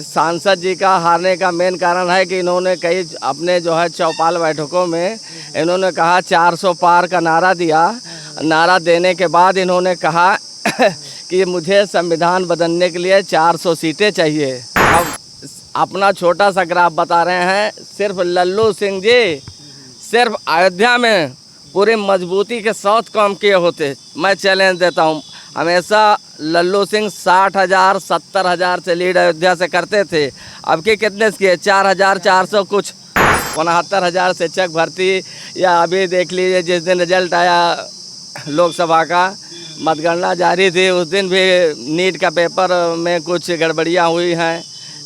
सांसद जी का हारने का मेन कारण है कि इन्होंने कई अपने जो है चौपाल बैठकों में इन्होंने कहा 400 पार का नारा दिया। नारा देने के बाद इन्होंने कहा कि मुझे संविधान बदलने के लिए 400 सीटें चाहिए। अब अपना छोटा सा ग्राफ बता रहे हैं, सिर्फ लल्लू सिंह जी सिर्फ अयोध्या में पूरी मजबूती के 100 काम किए होते। मैं चैलेंज देता हूँ, हमेशा लल्लू सिंह 60,000 70,000 से लीड अयोध्या से करते थे। अब के कितने से किए? 4,400 कुछ 69,000 शिक्षक भर्ती। या अभी देख लीजिए जिस दिन रिजल्ट आया लोकसभा का, मतगणना जारी थी, उस दिन भी नीट का पेपर में कुछ गड़बड़ियाँ हुई हैं।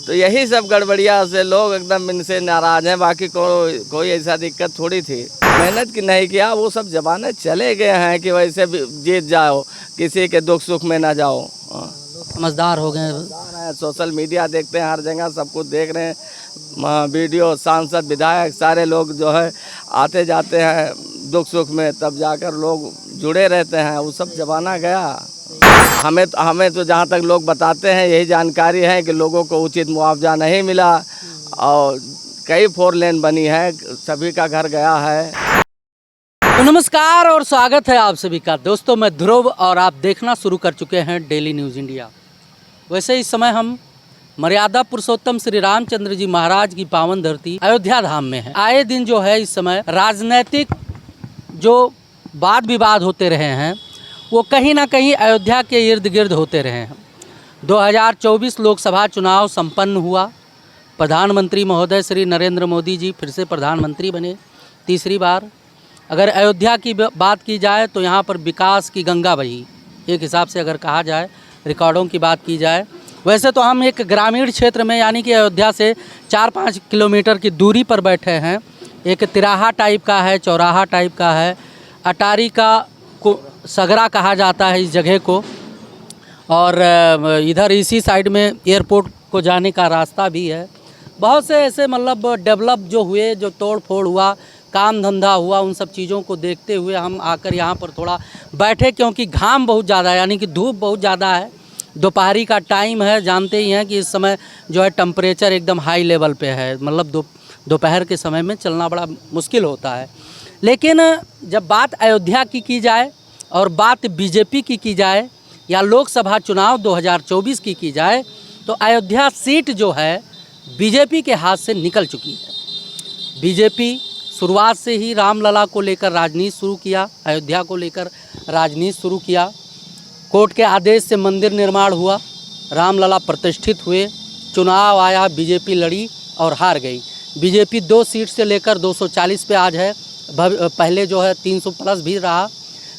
तो यही सब गड़बड़ियाँ से लोग एकदम इनसे नाराज़ हैं। बाकी कोई ऐसा दिक्कत थोड़ी थी। मेहनत की नहीं किया, वो सब ज़माने चले गए हैं कि वैसे भी जीत जाओ, किसी के दुख सुख में ना जाओ। समझदार हो गए। सोशल मीडिया देखते हैं, हर जगह सब कुछ देख रहे हैं, वीडियो, सांसद, विधायक सारे लोग जो है आते जाते हैं दुख सुख में, तब जाकर लोग जुड़े रहते हैं। वो सब ज़माना गया। हमें तो जहाँ तक लोग बताते हैं यही जानकारी है कि लोगों को उचित मुआवजा नहीं मिला और कई 4 लेन बनी है, सभी का घर गया है। तो नमस्कार और स्वागत है आप सभी का। दोस्तों मैं ध्रुव और आप देखना शुरू कर चुके हैं डेली न्यूज़ इंडिया। वैसे इस समय हम मर्यादा पुरुषोत्तम श्री रामचंद्र जी महाराज की पावन धरती अयोध्या धाम में है। आए दिन जो है इस समय राजनीतिक जो वाद विवाद होते रहे हैं वो कहीं ना कहीं अयोध्या के इर्द गिर्द होते रहे हैं। 2024 लोकसभा चुनाव संपन्न हुआ। प्रधानमंत्री महोदय श्री नरेंद्र मोदी जी फिर से प्रधानमंत्री बने तीसरी बार। अगर अयोध्या की बात की जाए तो यहाँ पर विकास की गंगा बही, एक हिसाब से अगर कहा जाए, रिकॉर्डों की बात की जाए। वैसे तो हम एक ग्रामीण क्षेत्र में यानी कि अयोध्या से 4-5 किलोमीटर की दूरी पर बैठे हैं। एक तिराहा टाइप का है, चौराहा टाइप का है। अटारी का को सगरा कहा जाता है इस जगह को। और इधर इसी साइड में एयरपोर्ट को जाने का रास्ता भी है। बहुत से ऐसे मतलब डेवलप जो हुए, जो तोड़ फोड़ हुआ, काम धंधा हुआ, उन सब चीज़ों को देखते हुए हम आकर यहाँ पर थोड़ा बैठे, क्योंकि घाम बहुत ज़्यादा है, यानी कि धूप बहुत ज़्यादा है। दोपहरी का टाइम है, जानते ही हैं कि इस समय जो है टेम्परेचर एकदम हाई लेवल पे है। मतलब दोपहर के समय में चलना बड़ा मुश्किल होता है। लेकिन जब बात अयोध्या की जाए और बात बीजेपी की जाए या लोकसभा चुनाव 2024 की जाए तो अयोध्या सीट जो है बीजेपी के हाथ से निकल चुकी है। बीजेपी शुरुआत से ही रामलला को लेकर राजनीति शुरू किया, अयोध्या को लेकर राजनीति शुरू किया। कोर्ट के आदेश से मंदिर निर्माण हुआ, रामलला प्रतिष्ठित हुए, चुनाव आया, बीजेपी लड़ी और हार गई। बीजेपी 2 सीट से लेकर 240 पे आज है, पहले जो है 300 प्लस भी रहा।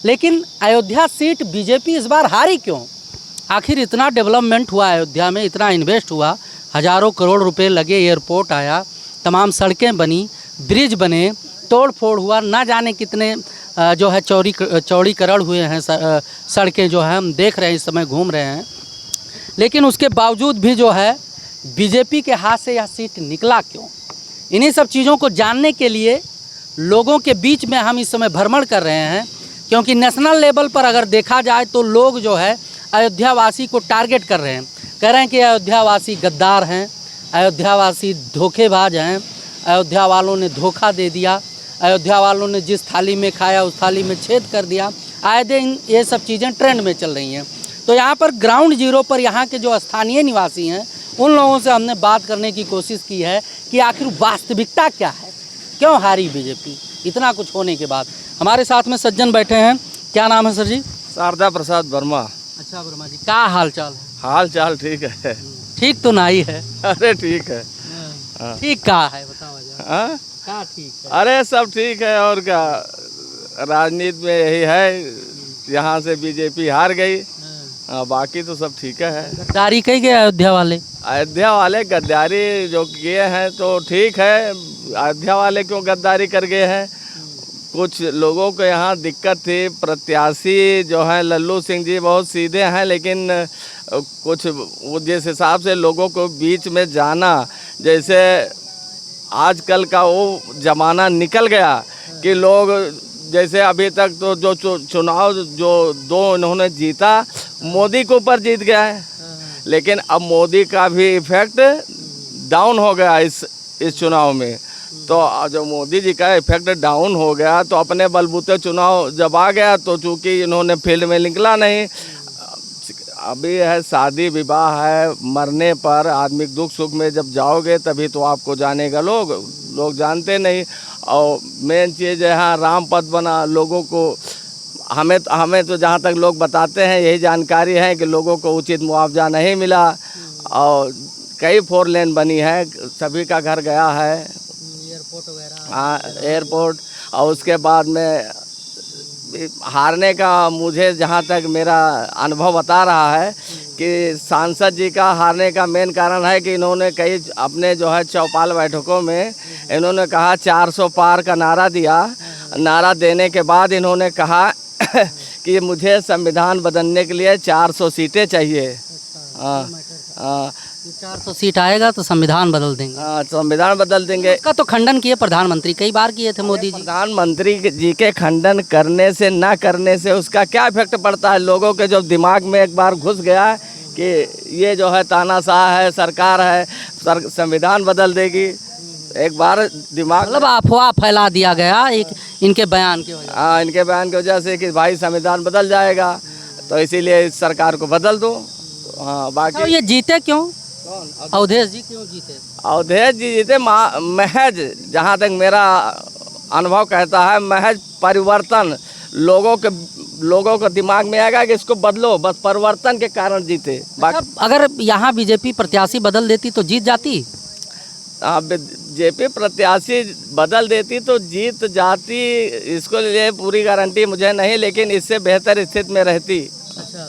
लेकिन अयोध्या सीट बीजेपी इस बार हारी क्यों? आखिर इतना डेवलपमेंट हुआ अयोध्या में, इतना इन्वेस्ट हुआ, हज़ारों करोड़ रुपए लगे, एयरपोर्ट आया, तमाम सड़कें बनी, ब्रिज बने, तोड़ फोड़ हुआ, ना जाने कितने जो है चौड़ीकरण हुए हैं, सड़कें जो है हम देख रहे हैं, इस समय घूम रहे हैं। लेकिन उसके बावजूद भी जो है बीजेपी के हाथ से यह सीट निकला क्यों? इन्हीं सब चीज़ों को जानने के लिए लोगों के बीच में हम इस समय भ्रमण कर रहे हैं। क्योंकि नेशनल लेवल पर अगर देखा जाए तो लोग जो है अयोध्यावासी को टारगेट कर रहे हैं, कह रहे हैं कि अयोध्यावासी गद्दार हैं, अयोध्यावासी धोखेबाज हैं, अयोध्या वालों ने धोखा दे दिया, अयोध्या वालों ने जिस थाली में खाया उस थाली में छेद कर दिया। आए दिन ये सब चीज़ें ट्रेंड में चल रही हैं। तो यहाँ पर ग्राउंड जीरो पर यहाँ के जो स्थानीय निवासी हैं उन लोगों से हमने बात करने की कोशिश की है कि आखिर वास्तविकता क्या है, क्यों हारी बीजेपी इतना कुछ होने के बाद। हमारे साथ में सज्जन बैठे हैं। क्या नाम है सर जी? शारदा प्रसाद वर्मा। अच्छा वर्मा जी, क्या हाल चाल है? हाल चाल ठीक है। ठीक तो नहीं है? अरे ठीक है। ठीक कहाँ है बताओ हाँ, क्या ठीक है? अरे सब ठीक है और क्या, राजनीति में यही है, यहाँ से बीजेपी हार गई। बाकी तो सब ठीक है। गद्दारी कही गए अयोध्या वाले गद्दारी जो किए हैं तो ठीक है। अयोध्या वाले क्यों गद्दारी कर गए हैं? कुछ लोगों को यहाँ दिक्कत थी। प्रत्याशी जो है लल्लू सिंह जी बहुत सीधे हैं, लेकिन कुछ जिस हिसाब से लोगों को बीच में जाना, जैसे आजकल का वो ज़माना निकल गया कि लोग जैसे अभी तक तो जो चुनाव जो 2 इन्होंने जीता, मोदी के ऊपर जीत गया है। लेकिन अब मोदी का भी इफेक्ट डाउन हो गया इस चुनाव में। तो जो मोदी जी का इफेक्ट डाउन हो गया तो अपने बलबूते चुनाव जब आ गया तो चूँकि इन्होंने फील्ड में निकला नहीं। अभी है शादी विवाह है, मरने पर आदमी दुख सुख में जब जाओगे तभी तो आपको जानेगा लोग जानते नहीं। और मेन चीज़ है हाँ राम पथ बना, लोगों को हमें तो जहाँ तक लोग बताते हैं यही जानकारी है कि लोगों को उचित मुआवजा नहीं मिला और कई 4 लेन बनी है, सभी का घर गया है, एयरपोर्ट वगैरह। हाँ एयरपोर्ट। और उसके बाद में हारने का मुझे जहाँ तक मेरा अनुभव बता रहा है कि सांसद जी का हारने का मेन कारण है कि इन्होंने कई अपने जो है चौपाल बैठकों में इन्होंने कहा 400 पार का नारा दिया। नारा देने के बाद इन्होंने कहा कि मुझे संविधान बदलने के लिए 400 सीटें चाहिए। हाँ 400 सीट आएगा तो संविधान बदल देंगे। संविधान बदल देंगे। इसका तो खंडन किए प्रधानमंत्री, कई बार किए थे मोदी जी। प्रधानमंत्री जी के खंडन करने से ना करने से उसका क्या इफेक्ट पड़ता है? लोगों के जो दिमाग में एक बार घुस गया कि ये जो है तानाशाह है, सरकार है, संविधान बदल देगी, एक बार दिमाग मतलब अफवाह फैला दिया गया एक इनके बयान की वजह। हाँ इनके बयान की वजह से कि भाई संविधान बदल जाएगा तो इसीलिए इस सरकार को बदल दो। हाँ बाकी तो ये जीते क्यों? अवधेश जी क्यों जीते? अवधेश जी जीते महज जहाँ तक मेरा अनुभव कहता है महज परिवर्तन लोगों को दिमाग में आएगा कि इसको बदलो, बस परिवर्तन के कारण जीते। अच्छा, अगर यहाँ बीजेपी प्रत्याशी बदल देती तो जीत जाती? जेपी प्रत्याशी बदल देती तो जीत जाती, इसको लिए पूरी गारंटी मुझे नहीं, लेकिन इससे बेहतर स्थिति में रहती। अच्छा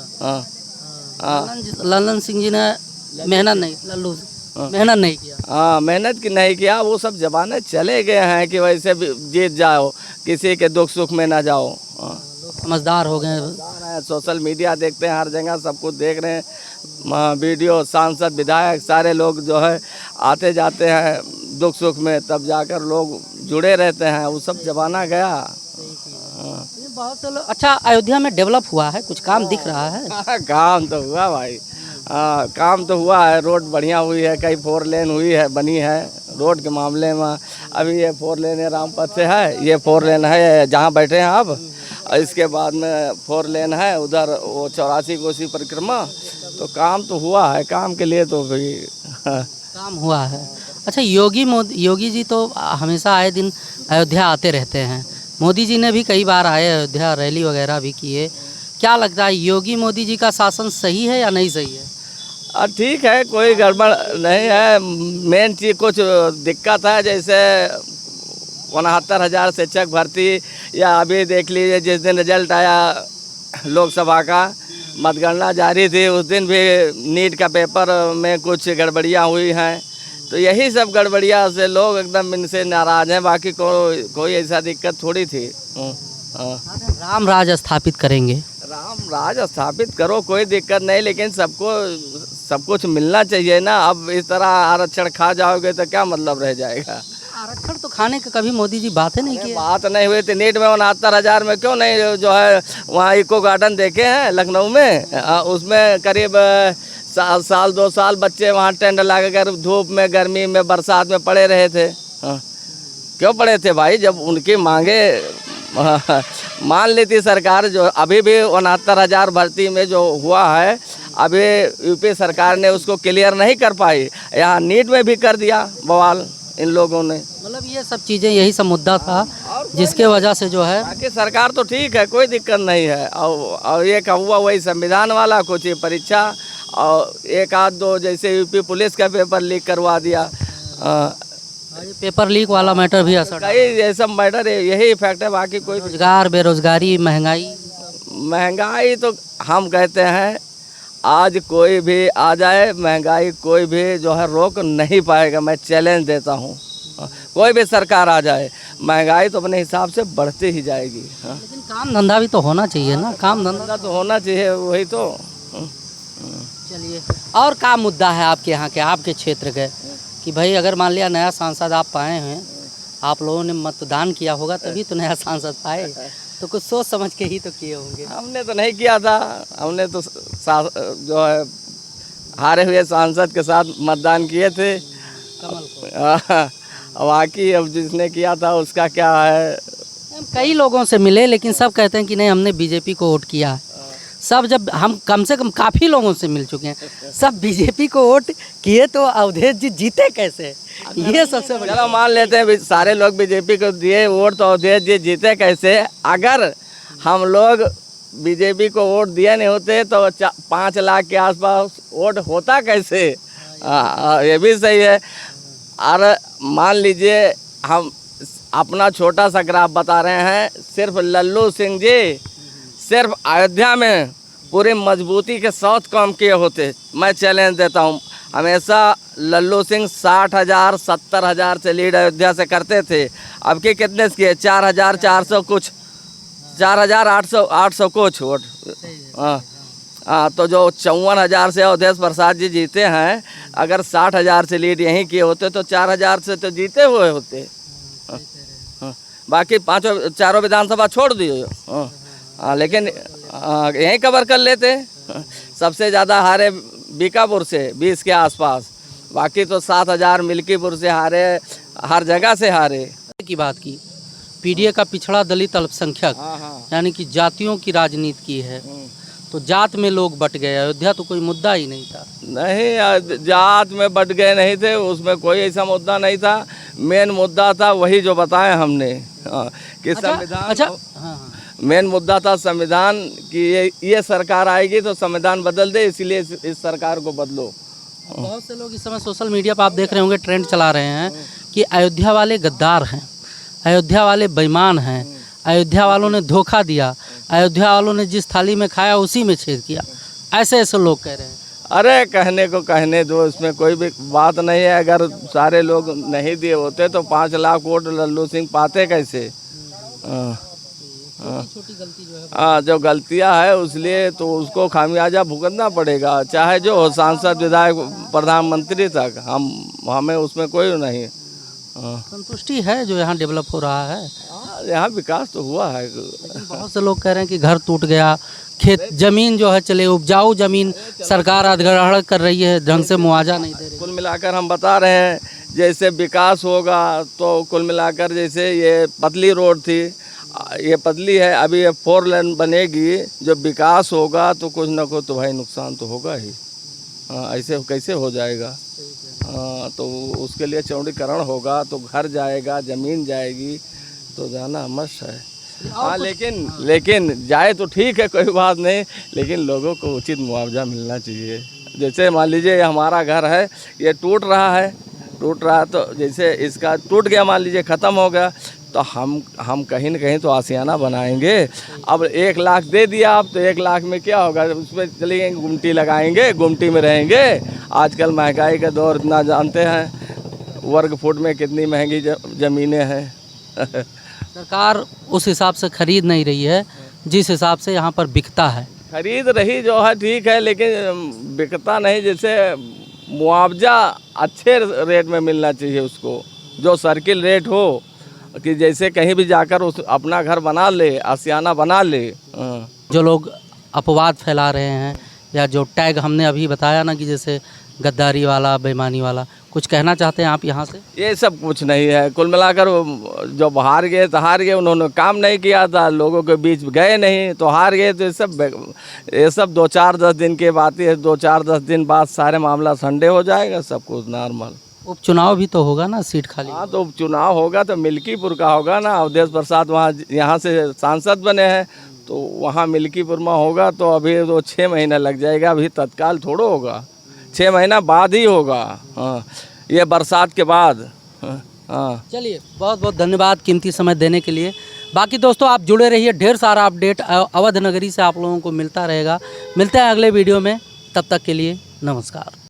हाँ लल्लन सिंह जी ने मेहनत नहीं किया। हाँ मेहनत की नहीं किया, वो सब जमाने चले गए हैं कि वैसे भी जीत जाओ, किसी के दुख सुख में ना जाओ। लोग समझदार हो गए, सोशल मीडिया देखते हैं, हर जगह सब कुछ देख रहे हैं, वीडियो सांसद विधायक सारे लोग जो है आते जाते हैं दुख सुख में, तब जाकर लोग जुड़े रहते हैं, वो सब जमाना गया। बहुत से लोग। अच्छा अयोध्या में डेवलप हुआ है, कुछ काम दिख रहा है? काम तो हुआ भाई, काम तो हुआ है, रोड बढ़िया हुई है, कई 4 लेन हुई है, बनी है। रोड के मामले में अभी ये 4 लेन है रामपथ से है, ये 4 लेन है जहाँ बैठे हैं अब, इसके बाद में 4 लेन है उधर वो 84 कोसी परिक्रमा। तो काम तो हुआ है, काम के लिए तो भी काम हुआ है। अच्छा योगी जी तो हमेशा आए दिन अयोध्या आते रहते हैं, मोदी जी ने भी कई बार आए अयोध्या, रैली वगैरह भी किए। क्या लगता है योगी मोदी जी का शासन सही है या नहीं सही है? ठीक है, कोई गड़बड़ नहीं है। मेन चीज़ कुछ दिक्कत है, जैसे 69,000 शिक्षक भर्ती, या अभी देख लीजिए जिस दिन रिजल्ट आया लोकसभा का, मतगणना जारी थी, उस दिन भी नीट का पेपर में कुछ गड़बड़ियाँ हुई हैं। तो यही सब गड़बड़ियाँ से लोग एकदम इनसे नाराज़ हैं, बाकी कोई ऐसा दिक्कत थोड़ी थी। राम राज स्थापित करेंगे, राम राज स्थापित करो, कोई दिक्कत नहीं, लेकिन सबको सब कुछ मिलना चाहिए ना। अब इस तरह आरक्षण खा जाओगे तो क्या मतलब रह जाएगा? आरक्षण तो खाने का कभी मोदी जी बात नहीं की। बात नहीं हुई थी। नीट में 69,000 में क्यों नहीं जो है वहाँ इको गार्डन देखे हैं लखनऊ में, उसमें करीब साल 2 साल बच्चे वहाँ टेंट लगाकर धूप में, गर्मी में, बरसात में पड़े रहे थे। क्यों पड़े थे भाई? जब उनकी मांगे मान लेती सरकार, जो अभी भी 69,000 भर्ती में जो हुआ है, अभी यूपी सरकार ने उसको क्लियर नहीं कर पाई, यहाँ नीट में भी कर दिया बवाल इन लोगों ने। मतलब ये सब चीज़ें, यही सब मुद्दा था जिसके वजह से जो है। बाकी सरकार तो ठीक है, कोई दिक्कत नहीं है। और ये हुआ वही संविधान वाला, कुछ परीक्षा और 1-2 जैसे यूपी पुलिस का पेपर लीक करवा दिया। पेपर लीक वाला मैटर भी असर, कई ये सब मैटर यही इफेक्ट है, बाकी कोई। रोजगार, बेरोजगारी, महंगाई तो हम कहते हैं आज कोई भी आ जाए, महंगाई कोई भी जो है रोक नहीं पाएगा। मैं चैलेंज देता हूँ, कोई भी सरकार आ जाए, महंगाई तो अपने हिसाब से बढ़ती ही जाएगी। लेकिन काम धंधा भी तो होना चाहिए ना, काम धंधा तो होना चाहिए, वही तो। चलिए, और क्या मुद्दा है आपके यहाँ के, आपके क्षेत्र के, कि भाई अगर मान लिया नया सांसद आप पाए हैं, आप लोगों ने मतदान किया होगा तभी तो नया सांसद पाए, तो कुछ सोच समझ के ही तो किए होंगे। हमने तो नहीं किया था, हमने तो जो है हारे हुए सांसद के साथ मतदान किए थे। कमल को। बाकी अब जिसने किया था उसका क्या है। हम कई लोगों से मिले लेकिन सब कहते हैं कि नहीं, हमने बीजेपी को वोट किया है। सब जब हम कम से कम काफ़ी लोगों से मिल चुके हैं, सब बीजेपी को वोट किए तो अवधेश जी जीते कैसे, ये सबसे बड़ा। चलो मान लेते हैं सारे लोग बीजेपी को दिए वोट तो अवधेश जी जीते कैसे। अगर हम लोग बीजेपी को वोट दिए नहीं होते तो 5 लाख के आसपास वोट होता कैसे। ये भी सही है। और मान लीजिए हम अपना छोटा सा ग्राफ बता रहे हैं, सिर्फ लल्लू सिंह जी सिर्फ अयोध्या में पूरी मजबूती के 100 काम किए होते। मैं चैलेंज देता हूँ, हमेशा लल्लू सिंह 60,000 70,000 से लीड अयोध्या से करते थे। अब के कितने से किए, 4,400 कुछ, 4,800 कुछ वोट। हाँ, तो जो 54,000 से अवधेश प्रसाद जी जीते हैं, अगर 60,000 से लीड यहीं किए होते तो 4,000 से तो जीते हुए होते। बाकी 4 विधानसभा छोड़ दिए। लेकिन यहीं कवर कर लेते। सबसे ज़्यादा हारे बीकापुर से 20 के आसपास, बाकी तो 7,000 मिल्कीपुर से हारे, हर जगह से हारे। की बात की, पीडीए का पिछड़ा दलित अल्पसंख्यक, यानी कि जातियों की राजनीति की है, तो जात में लोग बट गए। अयोध्या तो कोई मुद्दा ही नहीं था। नहीं, जात में बट गए नहीं थे, उसमें कोई ऐसा मुद्दा नहीं था। मेन मुद्दा था वही जो बताया हमने कि संविधान। मेन मुद्दा था संविधान कि ये सरकार आएगी तो संविधान बदल दे, इसलिए इस सरकार को बदलो। बहुत से लोग इस समय सोशल मीडिया पर आप देख रहे होंगे ट्रेंड चला रहे हैं कि अयोध्या वाले गद्दार हैं, अयोध्या वाले बेईमान हैं, अयोध्या वालों ने धोखा दिया, अयोध्या वालों ने जिस थाली में खाया उसी में छेद किया। ऐसे ऐसे लोग कह रहे हैं। अरे कहने को कहने दो, इसमें कोई भी बात नहीं है। अगर सारे लोग नहीं दिए होते तो 5 लाख वोट लल्लू सिंह पाते कैसे। छोटी गलती जो है, हाँ, जो गलतियाँ है उसलिए तो उसको खामियाजा भुगतना पड़ेगा, चाहे जो हो, सांसद, विधायक, प्रधानमंत्री तक। हमें उसमें कोई नहीं। संतुष्टि है जो यहाँ डेवलप हो रहा है। यहाँ विकास तो हुआ है। बहुत से लोग कह रहे हैं कि घर टूट गया, खेत जमीन जो है चले, उपजाऊ जमीन सरकार अधिग्रहण कर रही है, ढंग से मुआवजा नहीं दे रही। कुल मिलाकर हम बता रहे हैं, जैसे विकास होगा तो कुल मिलाकर जैसे ये पतली रोड थी, ये पतली है, अभी ये 4 लेन बनेगी। जब विकास होगा तो कुछ ना कुछ तो भाई नुकसान तो होगा ही। ऐसे कैसे हो जाएगा। तो उसके लिए चौड़ीकरण होगा तो घर जाएगा, ज़मीन जाएगी, तो जाना मस्त है। हाँ, लेकिन जाए तो ठीक है, कोई बात नहीं, लेकिन लोगों को उचित मुआवजा मिलना चाहिए। जैसे मान लीजिए हमारा घर है, ये टूट रहा है तो जैसे इसका टूट गया, मान लीजिए ख़त्म हो गया, तो हम कहीं न कहीं तो आशियाना बनाएंगे। अब 1 लाख दे दिया, अब तो 1 लाख में क्या होगा, उसमें चलेंगे, गुमटी लगाएंगे, गुमटी में रहेंगे। आजकल महंगाई का दौर इतना जानते हैं, वर्ग फुट में कितनी महंगी ज़मीनें हैं। सरकार उस हिसाब से खरीद नहीं रही है जिस हिसाब से यहाँ पर बिकता है। खरीद रही जो है ठीक है, लेकिन बिकता नहीं। जैसे मुआवजा अच्छे रेट में मिलना चाहिए उसको, जो सर्किल रेट हो, कि जैसे कहीं भी जाकर उस अपना घर बना ले, आशियाना बना ले। जो लोग अपवाद फैला रहे हैं या जो टैग हमने अभी बताया ना कि जैसे गद्दारी वाला, बेईमानी वाला, कुछ कहना चाहते हैं आप यहाँ से? ये सब कुछ नहीं है। कुल मिलाकर जो हार गए तो हार गए, उन्होंने काम नहीं किया था, लोगों के बीच गए नहीं तो हार गए। तो ये सब 2-4-10 दिन की बात है। 2-4-10 दिन बाद सारे मामला संडे हो जाएगा, सब कुछ नॉर्मल। उपचुनाव भी तो होगा ना, सीट खाली। हाँ, तो उपचुनाव होगा तो मिल्कीपुर का होगा ना। अवधेश प्रसाद वहाँ यहाँ से सांसद बने हैं, तो वहाँ मिल्कीपुर में होगा। तो अभी तो 6 महीना लग जाएगा, अभी तत्काल थोड़ा होगा, 6 महीना बाद ही होगा। हाँ, ये बरसात के बाद। हाँ, चलिए, बहुत बहुत धन्यवाद कीमती समय देने के लिए। बाकी दोस्तों आप जुड़े रहिए, ढेर सारा अपडेट अवध नगरी से आप लोगों को मिलता रहेगा। मिलते हैं अगले वीडियो में, तब तक के लिए नमस्कार।